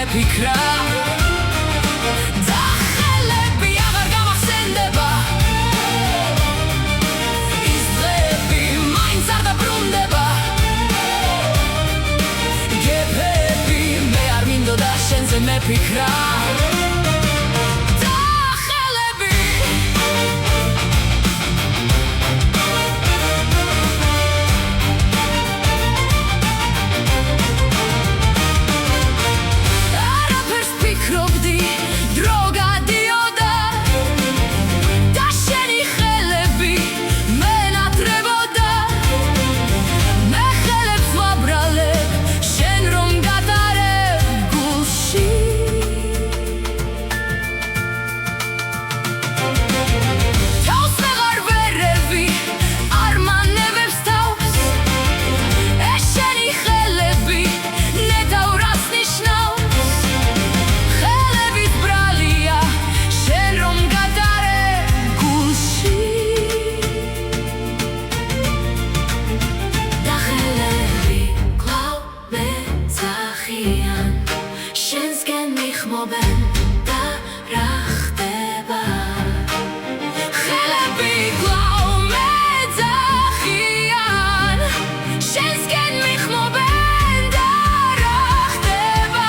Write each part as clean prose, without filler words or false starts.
მეფიქრა და ხელები აღარ გამახსენდება ის დღეები მაინც არ დაბრუნდება გეფები მე არ მინდოდა შენზე მეფიქრა ხმობენ და რა ხდება ხელები კვლავ მეძახიან შენსკენ მიხმობენ და რა ხდება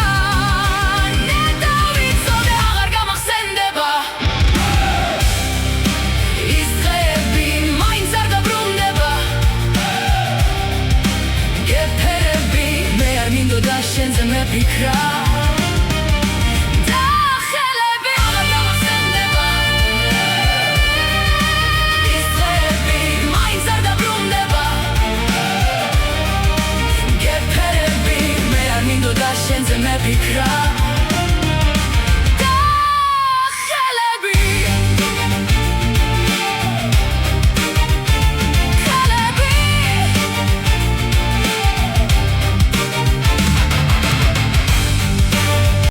ნეტა ვიცოდე აღარ გამახსენდება ის დღეები მაინც არ დაბრუნდება გეფერები მე არ მინდოდა შენზე მეფიქრა შენზე მეფიქრა